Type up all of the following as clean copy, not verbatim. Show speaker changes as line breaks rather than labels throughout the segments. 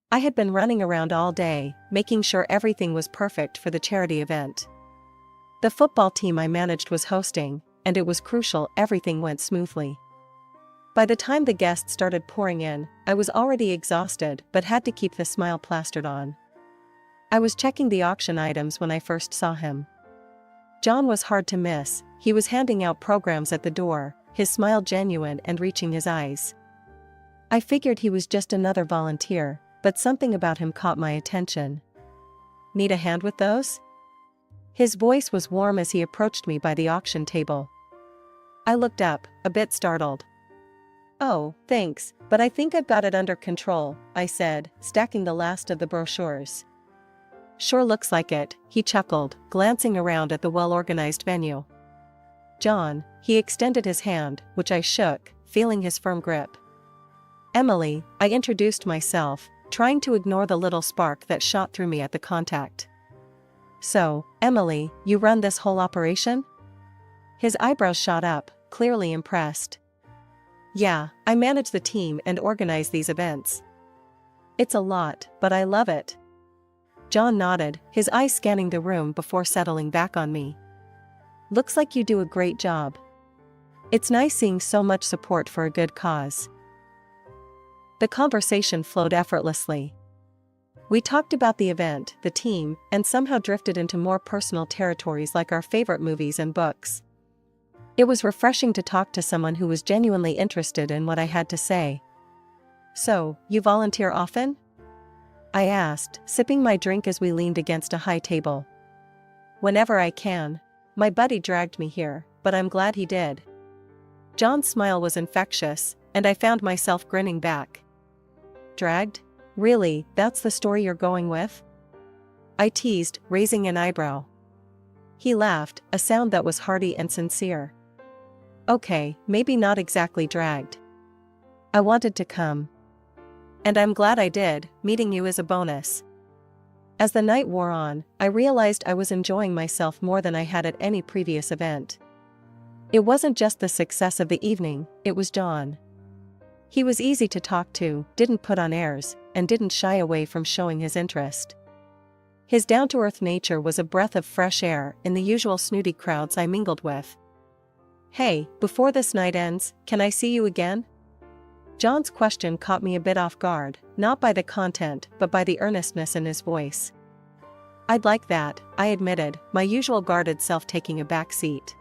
I had been running around all day, making sure everything was perfect for the charity event. The football team I managed was hosting, and it was crucial everything went smoothly. By the time the guests started pouring in, I was already exhausted but had to keep the smile plastered on. I was checking the auction items when I first saw him. John was hard to miss. He was handing out programs at the door, his smile genuine and reaching his eyes. I figured he was just another volunteer, but something about him caught my attention. "Need a hand with those?" His voice was warm as he approached me by the auction table. I looked up, a bit startled. "Oh, thanks, but I think I've got it under control," I said, stacking the last of the brochures. "Sure looks like it," he chuckled, glancing around at the well-organized venue. "John," he extended his hand, which I shook, feeling his firm grip. "Emily," I introduced myself, trying to ignore the little spark that shot through me at the contact. "So, Emily, you run this whole operation?" His eyebrows shot up, clearly impressed. "Yeah, I manage the team and organize these events. It's a lot, but I love it." John nodded, his eyes scanning the room before settling back on me. "Looks like you do a great job. It's nice seeing so much support for a good cause." The conversation flowed effortlessly. We talked about the event, the team, and somehow drifted into more personal territories like our favorite movies and books. It was refreshing to talk to someone who was genuinely interested in what I had to say. "So, you volunteer often?" I asked, sipping my drink as we leaned against a high table. "Whenever I can. My buddy dragged me here, but I'm glad he did." John's smile was infectious, and I found myself grinning back. "Dragged? Really, that's the story you're going with?" I teased, raising an eyebrow. He laughed, a sound that was hearty and sincere. "Okay, maybe not exactly dragged. I wanted to come. And I'm glad I did, meeting you is a bonus." As the night wore on, I realized I was enjoying myself more than I had at any previous event. It wasn't just the success of the evening, it was John. He was easy to talk to, didn't put on airs, and didn't shy away from showing his interest. His down-to-earth nature was a breath of fresh air in the usual snooty crowds I mingled with. "Hey, before this night ends, can I see you again?" John's question caught me a bit off guard, not by the content but by the earnestness in his voice. "I'd like that," I admitted, my usual guarded self taking a back seat.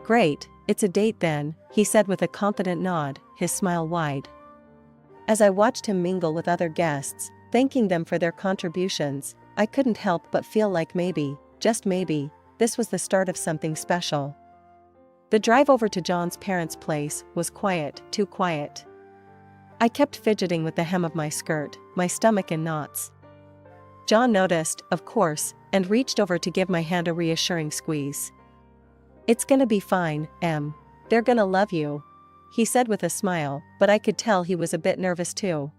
"Great, it's a date then," he said with a confident nod, his smile wide. As I watched him mingle with other guests, thanking them for their contributions, I couldn't help but feel like maybe, just maybe, this was the start of something special. The drive over to John's parents' place was quiet, too quiet. I kept fidgeting with the hem of my skirt, my stomach in knots. John noticed, of course, and reached over to give my hand a reassuring squeeze. "It's gonna be fine, Em. They're gonna love you," he said with a smile, but I could tell he was a bit nervous too.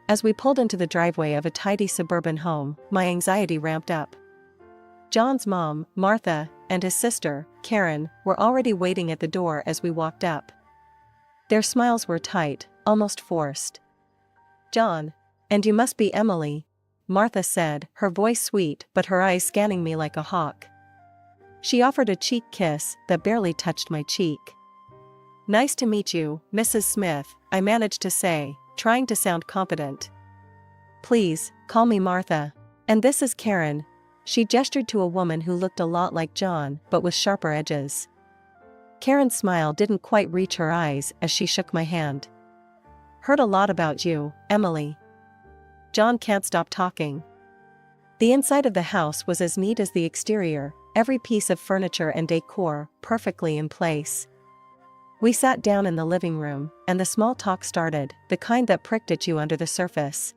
As we pulled into the driveway of a tidy suburban home, my anxiety ramped up. John's mom, Martha, and his sister, Karen, were already waiting at the door as we walked up. Their smiles were tight, almost forced. "John. And you must be Emily," Martha said, her voice sweet but her eyes scanning me like a hawk. She offered a cheek kiss that barely touched my cheek. "Nice to meet you, Mrs. Smith," I managed to say, trying to sound confident. "Please, call me Martha. And this is Karen." She gestured to a woman who looked a lot like John, but with sharper edges. Karen's smile didn't quite reach her eyes as she shook my hand. "Heard a lot about you, Emily." John can't stop talking. The inside of the house was as neat as the exterior, every piece of furniture and decor perfectly in place. We sat down in the living room, and the small talk started, the kind that pricked at you under the surface.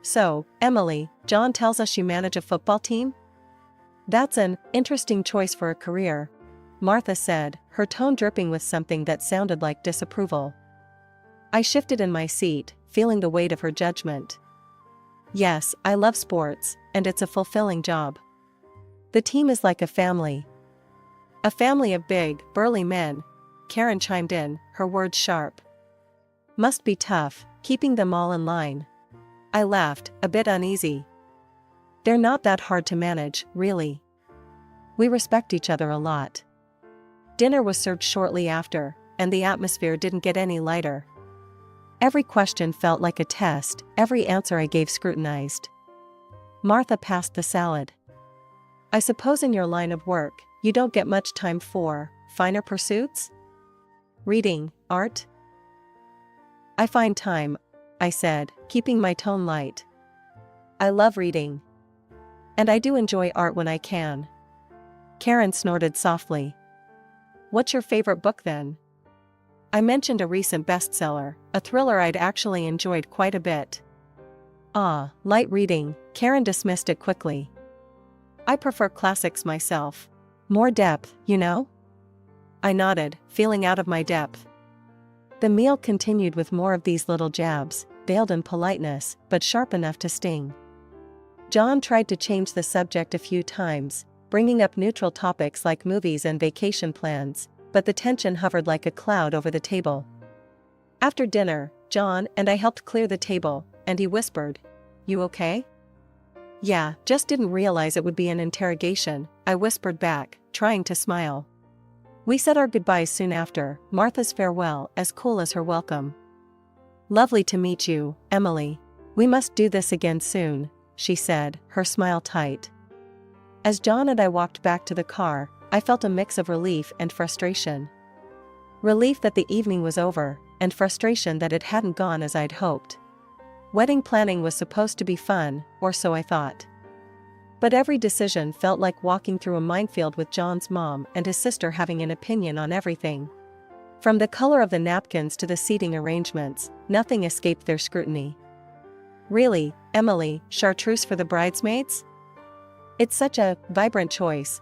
"So, Emily, John tells us you manage a football team?" "That's an interesting choice for a career," Martha said, her tone dripping with something that sounded like disapproval. I shifted in my seat, feeling the weight of her judgment. "Yes, I love sports, and it's a fulfilling job. The team is like a family." "A family of big, burly men," Karen chimed in, her words sharp. "Must be tough, keeping them all in line," I laughed, a bit uneasy. They're not that hard to manage, really. We respect each other a lot. Dinner was served shortly after, and the atmosphere didn't get any lighter. Every question felt like a test, every answer I gave scrutinized. Martha passed the salad. I suppose in your line of work, you don't get much time for finer pursuits? Reading, art? I find time, I said, keeping my tone light. I love reading. And I do enjoy art when I can. Karen snorted softly. What's your favorite book then? I mentioned a recent bestseller, a thriller I'd actually enjoyed quite a bit. Ah, light reading, Karen dismissed it quickly. I prefer classics myself. More depth, you know? I nodded, feeling out of my depth. The meal continued with more of these little jabs, veiled in politeness, but sharp enough to sting. John tried to change the subject a few times, bringing up neutral topics like movies and vacation plans, but the tension hovered like a cloud over the table. After dinner, John and I helped clear the table, and he whispered, "You okay?" "Yeah, just didn't realize it would be an interrogation," I whispered back, trying to smile. We said our goodbyes soon after, Martha's farewell as cool as her welcome. "Lovely to meet you, Emily. We must do this again soon," she said, her smile tight. As John and I walked back to the car, I felt a mix of relief and frustration. Relief that the evening was over, and frustration that it hadn't gone as I'd hoped. Wedding planning was supposed to be fun, or so I thought. But every decision felt like walking through a minefield with John's mom and his sister having an opinion on everything. From the color of the napkins to the seating arrangements, nothing escaped their scrutiny. "Really, Emily, chartreuse for the bridesmaids? It's such a vibrant choice,"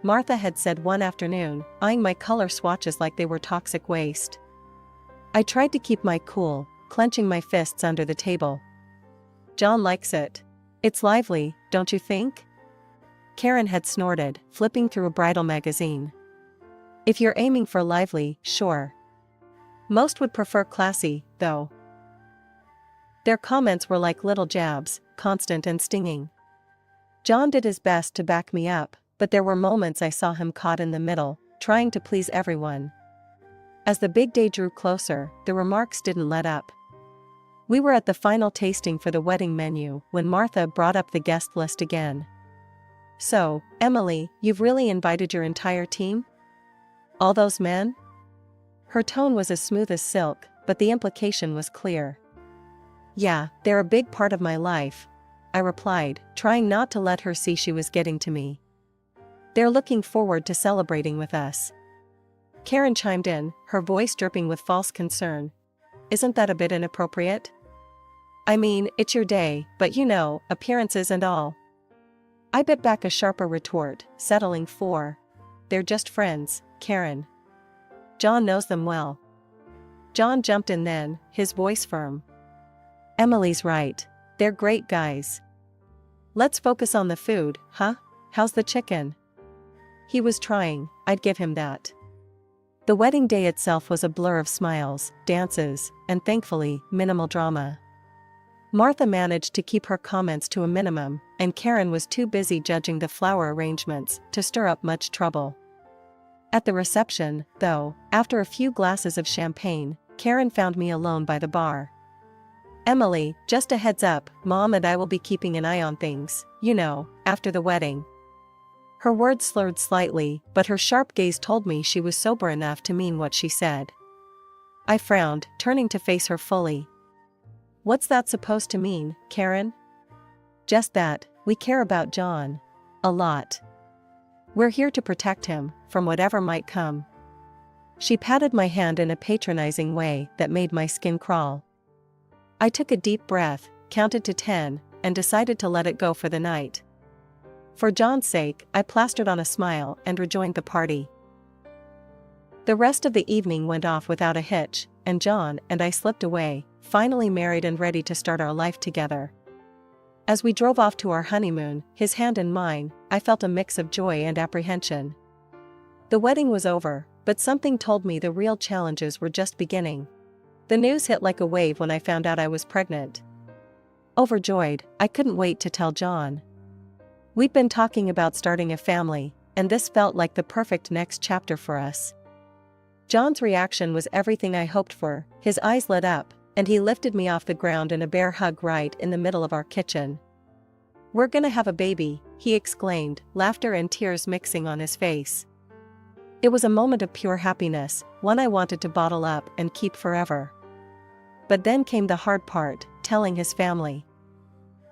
Martha had said one afternoon, eyeing my color swatches like they were toxic waste. I tried to keep my cool, clenching my fists under the table. "John likes it. It's lively, don't you think?" Karen had snorted, flipping through a bridal magazine. "If you're aiming for lively, sure. Most would prefer classy, though." Their comments were like little jabs, constant and stinging. John did his best to back me up, but there were moments I saw him caught in the middle, trying to please everyone. As the big day drew closer, the remarks didn't let up. We were at the final tasting for the wedding menu when Martha brought up the guest list again. "So, Emily, you've really invited your entire team? All those men?" Her tone was as smooth as silk, but the implication was clear. "Yeah, they're a big part of my life," I replied, trying not to let her see she was getting to me. "They're looking forward to celebrating with us." Karen chimed in, her voice dripping with false concern. "Isn't that a bit inappropriate? I mean, it's your day, but you know, appearances and all." I bit back a sharper retort, settling for, "They're just friends, Karen. John knows them well." John jumped in then, his voice firm. "Emily's right. They're great guys. Let's focus on the food, huh? How's the chicken?" He was trying, I'd give him that. The wedding day itself was a blur of smiles, dances, and thankfully, minimal drama. Martha managed to keep her comments to a minimum, and Karen was too busy judging the flower arrangements to stir up much trouble. At the reception, though, after a few glasses of champagne, Karen found me alone by the bar. "Emily, just a heads up, Mom and I will be keeping an eye on things, you know, after the wedding." Her words slurred slightly, but her sharp gaze told me she was sober enough to mean what she said. I frowned, turning to face her fully. "What's that supposed to mean, Karen?" "Just that, we care about John. A lot. We're here to protect him, from whatever might come." She patted my hand in a patronizing way that made my skin crawl. I took a deep breath, counted to 10, and decided to let it go for the night. For John's sake, I plastered on a smile and rejoined the party. The rest of the evening went off without a hitch, and John and I slipped away, finally married and ready to start our life together. As we drove off to our honeymoon, his hand in mine, I felt a mix of joy and apprehension. The wedding was over, but something told me the real challenges were just beginning. The news hit like a wave when I found out I was pregnant. Overjoyed, I couldn't wait to tell John. We'd been talking about starting a family, and this felt like the perfect next chapter for us. John's reaction was everything I hoped for. His eyes lit up, and he lifted me off the ground in a bear hug right in the middle of our kitchen. "We're gonna have a baby," he exclaimed, laughter and tears mixing on his face. It was a moment of pure happiness, one I wanted to bottle up and keep forever. But then came the hard part, telling his family.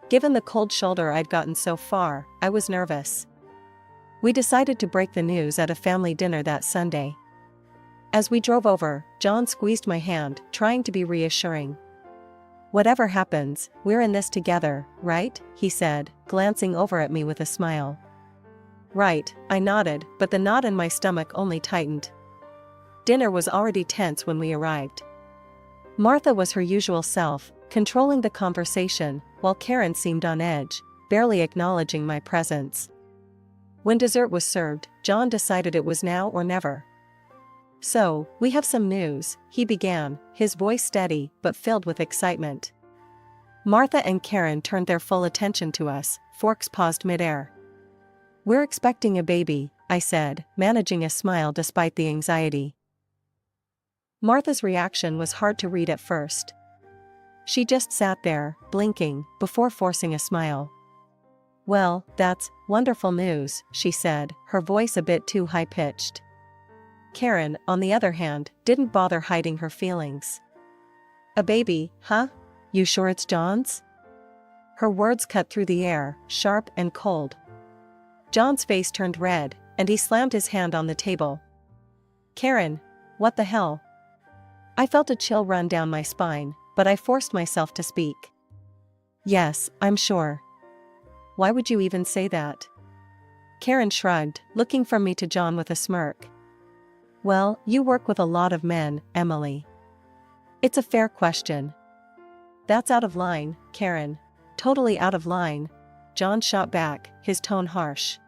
Given the cold shoulder I'd gotten so far, I was nervous. We decided to break the news at a family dinner that Sunday. As we drove over, John squeezed my hand, trying to be reassuring. "Whatever happens, we're in this together, right?" he said, glancing over at me with a smile. "Right," I nodded, but the knot in my stomach only tightened. Dinner was already tense when we arrived. Martha was her usual self, controlling the conversation, while Karen seemed on edge, barely acknowledging my presence. When dessert was served, John decided it was now or never. "So, we have some news," he began, his voice steady but filled with excitement. Martha and Karen turned their full attention to us, forks paused midair. "We're expecting a baby," I said, managing a smile despite the anxiety. Martha's reaction was hard to read at first. She just sat there, blinking, before forcing a smile. "Well, that's wonderful news," she said, her voice a bit too high-pitched. Karen, on the other hand, didn't bother hiding her feelings. "A baby, huh? You sure it's John's?" Her words cut through the air, sharp and cold. John's face turned red, and he slammed his hand on the table. "Karen, what the hell?" I felt a chill run down my spine, but I forced myself to speak. "Yes, I'm sure." "Why would you even say that?" Karen shrugged, looking from me to John with a smirk. "Well, you work with a lot of men, Emily. It's a fair question." "That's out of line, Karen. Totally out of line," John shot back, his tone harsh.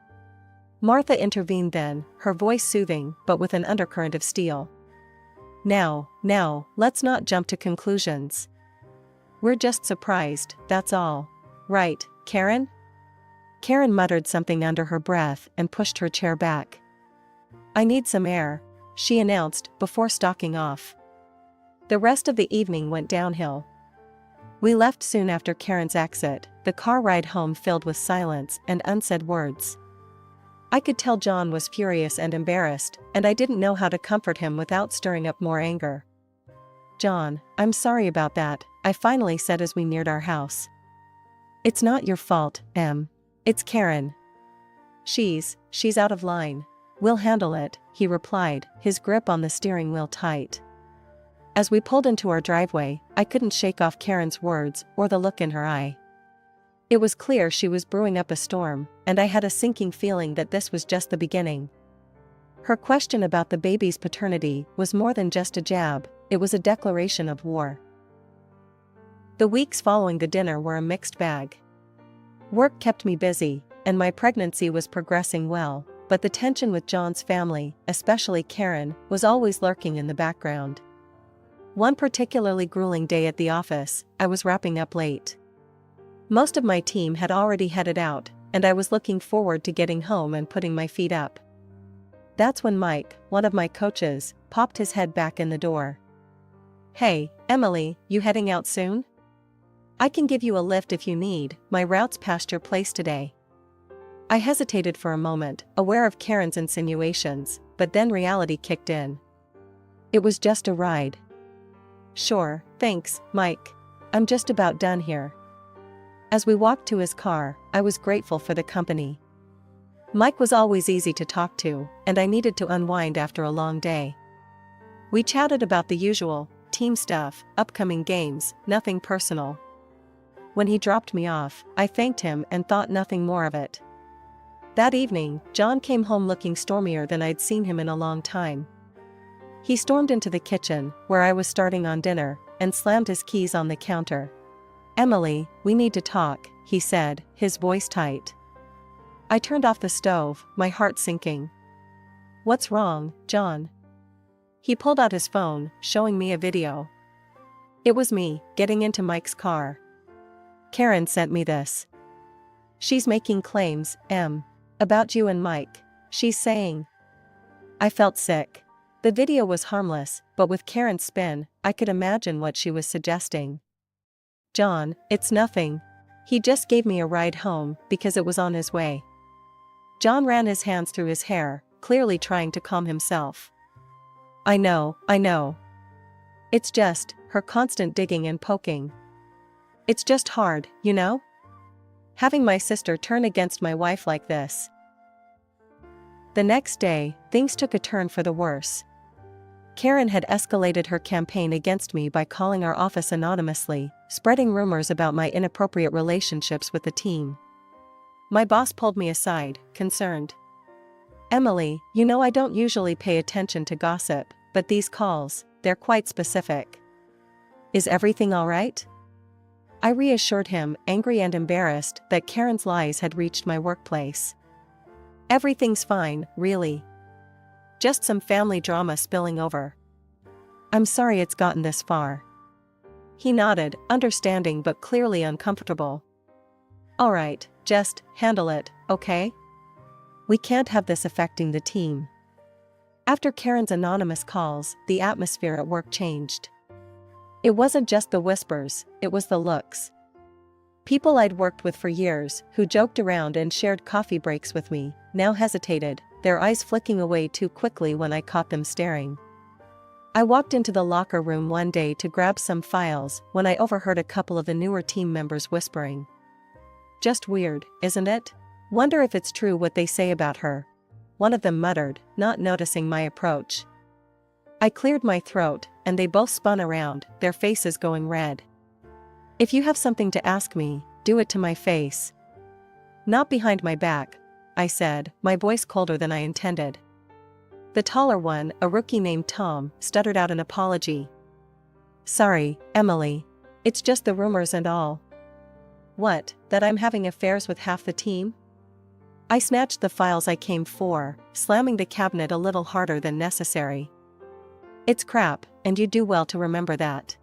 Martha intervened then, her voice soothing but with an undercurrent of steel. Now, let's not jump to conclusions. We're just surprised, that's all. Right, Karen?" Karen muttered something under her breath and pushed her chair back. "I need some air," she announced, before stalking off. The rest of the evening went downhill. We left soon after Karen's exit, the car ride home filled with silence and unsaid words. I could tell John was furious and embarrassed, and I didn't know how to comfort him without stirring up more anger. "John, I'm sorry about that," I finally said as we neared our house. "It's not your fault, Em. It's Karen. She's out of line. We'll handle it," he replied, his grip on the steering wheel tight. As we pulled into our driveway, I couldn't shake off Karen's words or the look in her eye. It was clear she was brewing up a storm, and I had a sinking feeling that this was just the beginning. Her question about the baby's paternity was more than just a jab, it was a declaration of war. The weeks following the dinner were a mixed bag. Work kept me busy, and my pregnancy was progressing well, but the tension with John's family, especially Karen, was always lurking in the background. One particularly grueling day at the office, I was wrapping up late. Most of my team had already headed out, and I was looking forward to getting home and putting my feet up. That's when Mike, one of my coaches, popped his head back in the door. "Hey, Emily, you heading out soon? I can give you a lift if you need, my route's past your place today." I hesitated for a moment, aware of Karen's insinuations, but then reality kicked in. It was just a ride. "Sure, thanks, Mike. I'm just about done here." As we walked to his car, I was grateful for the company. Mike was always easy to talk to, and I needed to unwind after a long day. We chatted about the usual, team stuff, upcoming games, nothing personal. When he dropped me off, I thanked him and thought nothing more of it. That evening, John came home looking stormier than I'd seen him in a long time. He stormed into the kitchen, where I was starting on dinner, and slammed his keys on the counter. "Emily, we need to talk," he said, his voice tight. I turned off the stove, my heart sinking. "What's wrong, John?" He pulled out his phone, showing me a video. It was me, getting into Mike's car. Karen sent me this. She's making claims, about you and Mike. She's saying. I felt sick. The video was harmless, but with Karen's spin, I could imagine what she was suggesting. John, it's nothing. He just gave me a ride home because it was on his way. John ran his hands through his hair, clearly trying to calm himself. I know. It's just, her constant digging and poking. It's just hard, you know? Having my sister turn against my wife like this. The next day, things took a turn for the worse. Karen had escalated her campaign against me by calling our office anonymously, spreading rumors about my inappropriate relationships with the team. My boss pulled me aside, concerned. Emily, you know I don't usually pay attention to gossip, but these calls, they're quite specific. Is everything all right? I reassured him, angry and embarrassed, that Karen's lies had reached my workplace. Everything's fine, really. Just some family drama spilling over. I'm sorry it's gotten this far. He nodded, understanding but clearly uncomfortable. All right, just handle it, okay? We can't have this affecting the team. After Karen's anonymous calls, the atmosphere at work changed. It wasn't just the whispers, it was the looks. People I'd worked with for years, who joked around and shared coffee breaks with me, now hesitated, their eyes flicking away too quickly when I caught them staring. I walked into the locker room one day to grab some files when I overheard a couple of the newer team members whispering. Just weird, isn't it? Wonder if it's true what they say about her. One of them muttered, not noticing my approach. I cleared my throat, and they both spun around, their faces going red. If you have something to ask me, do it to my face. Not behind my back, I said, my voice colder than I intended. The taller one, a rookie named Tom, stuttered out an apology. Sorry, Emily. It's just the rumors and all. What, that I'm having affairs with half the team? I snatched the files I came for, slamming the cabinet a little harder than necessary. It's crap, and you do well to remember that.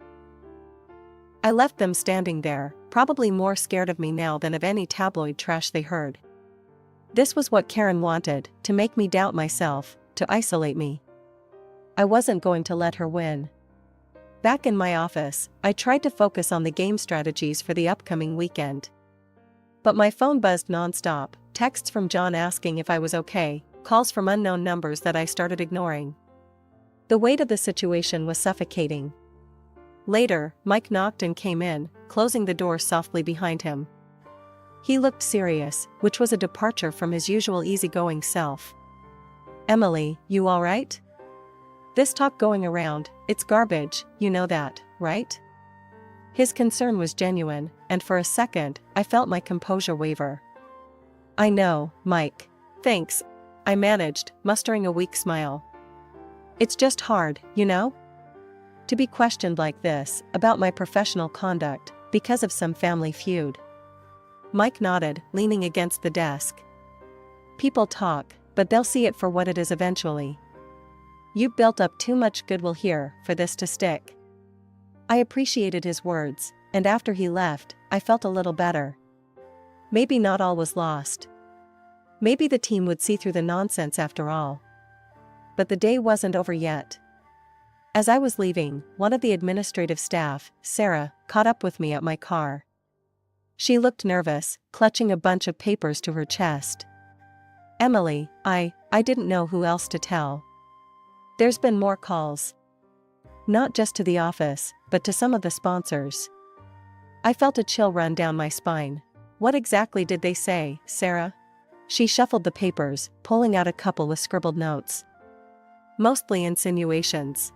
I left them standing there, probably more scared of me now than of any tabloid trash they heard. This was what Karen wanted, to make me doubt myself, to isolate me. I wasn't going to let her win. Back in my office, I tried to focus on the game strategies for the upcoming weekend. But my phone buzzed nonstop, texts from John asking if I was okay, calls from unknown numbers that I started ignoring. The weight of the situation was suffocating. Later, Mike knocked and came in, closing the door softly behind him. He looked serious, which was a departure from his usual easygoing self. Emily, you all right? This talk going around, it's garbage, you know that, right? His concern was genuine, and for a second, I felt my composure waver. I know, Mike. Thanks, I managed, mustering a weak smile. It's just hard, you know? To be questioned like this, about my professional conduct, because of some family feud. Mike nodded, leaning against the desk. People talk, but they'll see it for what it is eventually. You built up too much goodwill here for this to stick. I appreciated his words, and after he left, I felt a little better. Maybe not all was lost. Maybe the team would see through the nonsense after all. But the day wasn't over yet. As I was leaving, one of the administrative staff, Sarah, caught up with me at my car. She looked nervous, clutching a bunch of papers to her chest. Emily, I didn't know who else to tell. There's been more calls. Not just to the office, but to some of the sponsors. I felt a chill run down my spine. What exactly did they say, Sarah? She shuffled the papers, pulling out a couple with scribbled notes. Mostly insinuations.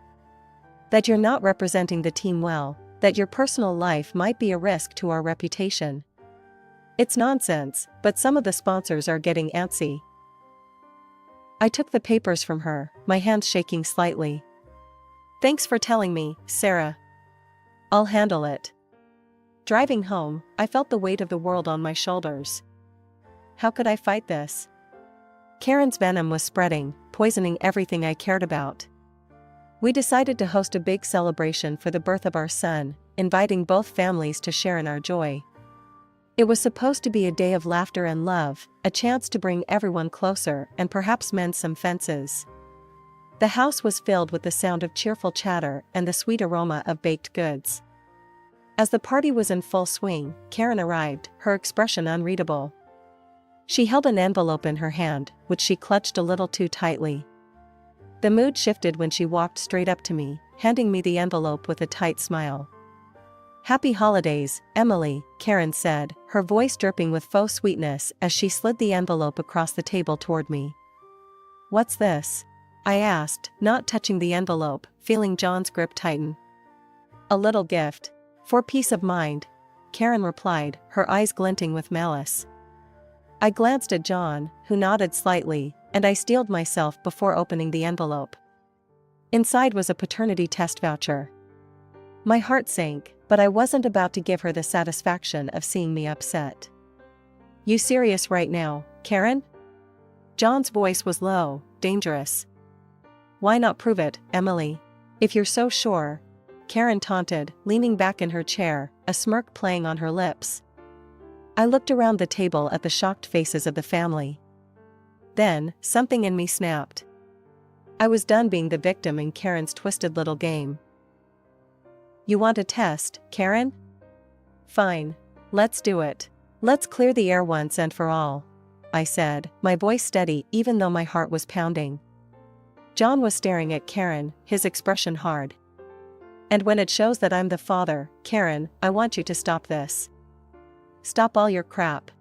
That you're not representing the team well, that your personal life might be a risk to our reputation. It's nonsense, but some of the sponsors are getting antsy. I took the papers from her, my hands shaking slightly. Thanks for telling me, Sarah. I'll handle it. Driving home, I felt the weight of the world on my shoulders. How could I fight this? Karen's venom was spreading, poisoning everything I cared about. We decided to host a big celebration for the birth of our son, inviting both families to share in our joy. It was supposed to be a day of laughter and love, a chance to bring everyone closer and perhaps mend some fences. The house was filled with the sound of cheerful chatter and the sweet aroma of baked goods. As the party was in full swing, Karen arrived, her expression unreadable. She held an envelope in her hand, which she clutched a little too tightly. The mood shifted when she walked straight up to me, handing me the envelope with a tight smile. "Happy holidays, Emily," Karen said, her voice dripping with faux sweetness as she slid the envelope across the table toward me. "What's this?" I asked, not touching the envelope, feeling John's grip tighten. "A little gift. For peace of mind," Karen replied, her eyes glinting with malice. I glanced at John, who nodded slightly, and I steeled myself before opening the envelope. Inside was a paternity test voucher. My heart sank, but I wasn't about to give her the satisfaction of seeing me upset. "You serious right now, Karen?" John's voice was low, dangerous. "Why not prove it, Emily? If you're so sure," Karen taunted, leaning back in her chair, a smirk playing on her lips. I looked around the table at the shocked faces of the family. Then, something in me snapped. I was done being the victim in Karen's twisted little game. "You want a test, Karen? Fine. Let's do it. Let's clear the air once and for all," I said, my voice steady even though my heart was pounding. John was staring at Karen, his expression hard. "And when it shows that I'm the father, Karen, I want you to stop this. Stop all your crap."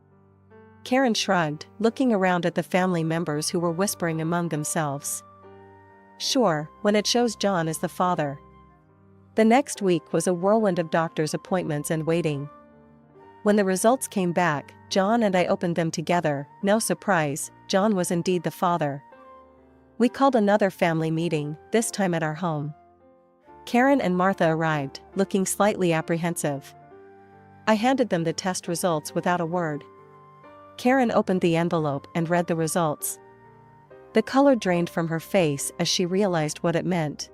Karen shrugged, looking around at the family members who were whispering among themselves. "Sure, when it shows John is the father." The next week was a whirlwind of doctor's appointments and waiting. When the results came back, John and I opened them together. No surprise, John was indeed the father. We called another family meeting, this time at our home. Karen and Martha arrived, looking slightly apprehensive. I handed them the test results without a word. Karen opened the envelope and read the results. The color drained from her face as she realized what it meant.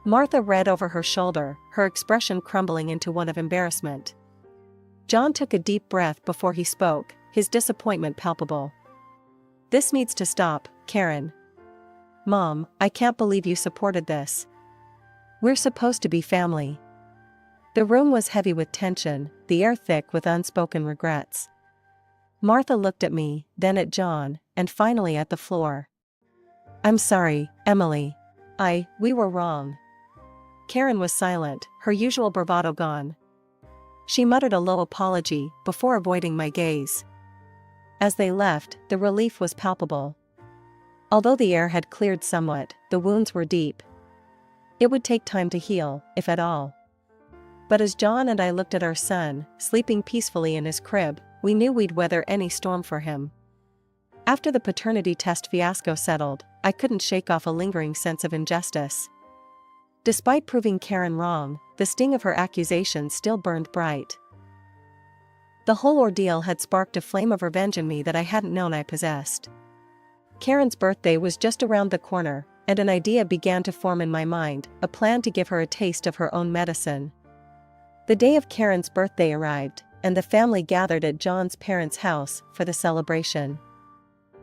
Martha read over her shoulder, her expression crumbling into one of embarrassment. John took a deep breath before he spoke, his disappointment palpable. "This needs to stop, Karen. Mom, I can't believe you supported this. We're supposed to be family." The room was heavy with tension, the air thick with unspoken regrets. Martha looked at me, then at John, and finally at the floor. "I'm sorry, Emily. We were wrong." Karen was silent, her usual bravado gone. She muttered a low apology before avoiding my gaze. As they left, the relief was palpable. Although the air had cleared somewhat, the wounds were deep. It would take time to heal, if at all. But as John and I looked at our son, sleeping peacefully in his crib, we knew we'd weather any storm for him. After the paternity test fiasco settled, I couldn't shake off a lingering sense of injustice. Despite proving Karen wrong, the sting of her accusation still burned bright. The whole ordeal had sparked a flame of revenge in me that I hadn't known I possessed. Karen's birthday was just around the corner, and an idea began to form in my mind, a plan to give her a taste of her own medicine. The day of Karen's birthday arrived, and the family gathered at John's parents' house for the celebration.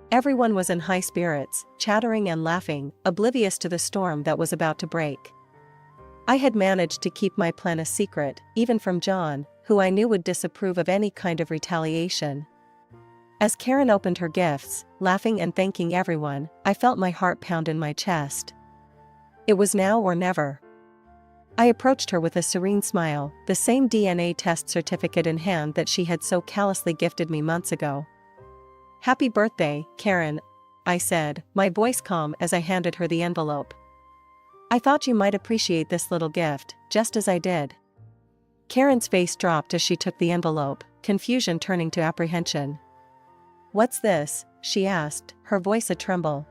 Everyone was in high spirits, chattering and laughing, oblivious to the storm that was about to break. I had managed to keep my plan a secret, even from John, who I knew would disapprove of any kind of retaliation. As Karen opened her gifts, laughing and thanking everyone, I felt my heart pound in my chest. It was now or never. I approached her with a serene smile, the same DNA test certificate in hand that she had so callously gifted me months ago. "Happy birthday, Karen," I said, my voice calm as I handed her the envelope. "I thought you might appreciate this little gift, just as I did." Karen's face dropped as she took the envelope, confusion turning to apprehension. "What's this?" she asked, her voice a tremble.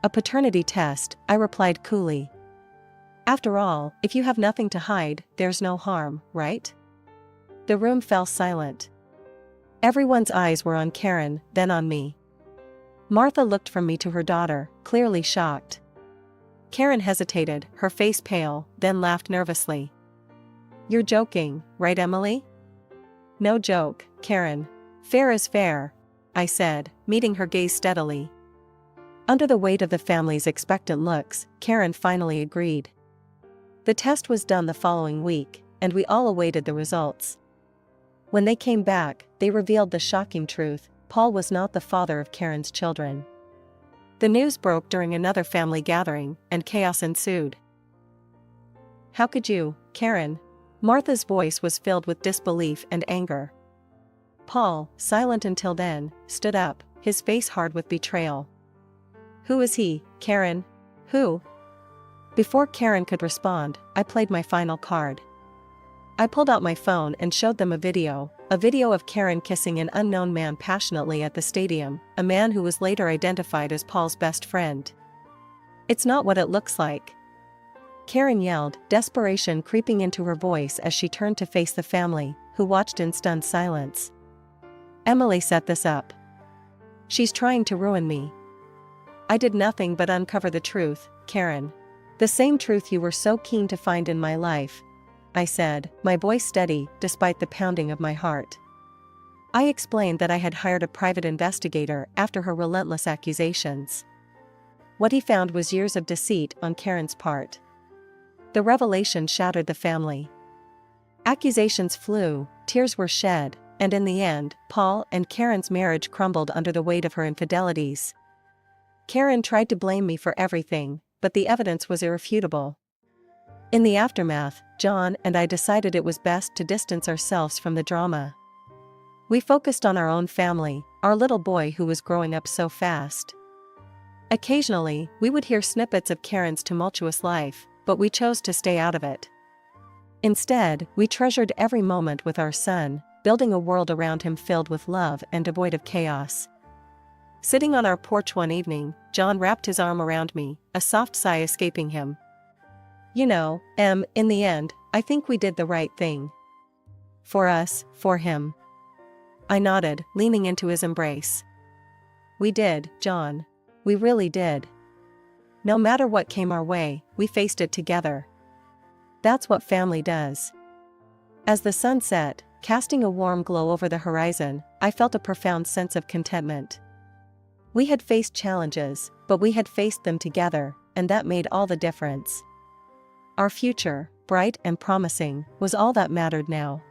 "A paternity test," I replied coolly. "After all, if you have nothing to hide, there's no harm, right?" The room fell silent. Everyone's eyes were on Karen, then on me. Martha looked from me to her daughter, clearly shocked. Karen hesitated, her face pale, then laughed nervously. "You're joking, right, Emily?" No joke, Karen. Fair is fair, I said, meeting her gaze steadily. Under the weight of the family's expectant looks, Karen finally agreed. The test was done the following week, and we all awaited the results. When they came back, they revealed the shocking truth: Paul was not the father of Karen's children. The news broke during another family gathering, and chaos ensued. How could you, Karen? Martha's voice was filled with disbelief and anger. Paul, silent until then, stood up, his face hard with betrayal. Who is he, Karen? Who? Before Karen could respond, I played my final card. I pulled out my phone and showed them a video of Karen kissing an unknown man passionately at the stadium, a man who was later identified as Paul's best friend. It's not what it looks like, Karen yelled, desperation creeping into her voice as she turned to face the family, who watched in stunned silence. Emily set this up. She's trying to ruin me. I did nothing but uncover the truth, Karen. The same truth you were so keen to find in my life, I said, my voice steady despite the pounding of my heart. I explained that I had hired a private investigator after her relentless accusations. What he found was years of deceit on Karen's part. The revelation shattered the family. Accusations flew, tears were shed, and in the end, Paul and Karen's marriage crumbled under the weight of her infidelities. Karen tried to blame me for everything, but the evidence was irrefutable. In the aftermath, John and I decided it was best to distance ourselves from the drama. We focused on our own family, our little boy who was growing up so fast. Occasionally, we would hear snippets of Karen's tumultuous life, but we chose to stay out of it. Instead, we treasured every moment with our son, building a world around him filled with love and devoid of chaos. Sitting on our porch one evening, John wrapped his arm around me, a soft sigh escaping him. You know, in the end, I think we did the right thing. For us, for him. I nodded, leaning into his embrace. We did, John. We really did. No matter what came our way, we faced it together. That's what family does. As the sun set, casting a warm glow over the horizon, I felt a profound sense of contentment. We had faced challenges, but we had faced them together, and that made all the difference. Our future, bright and promising, was all that mattered now.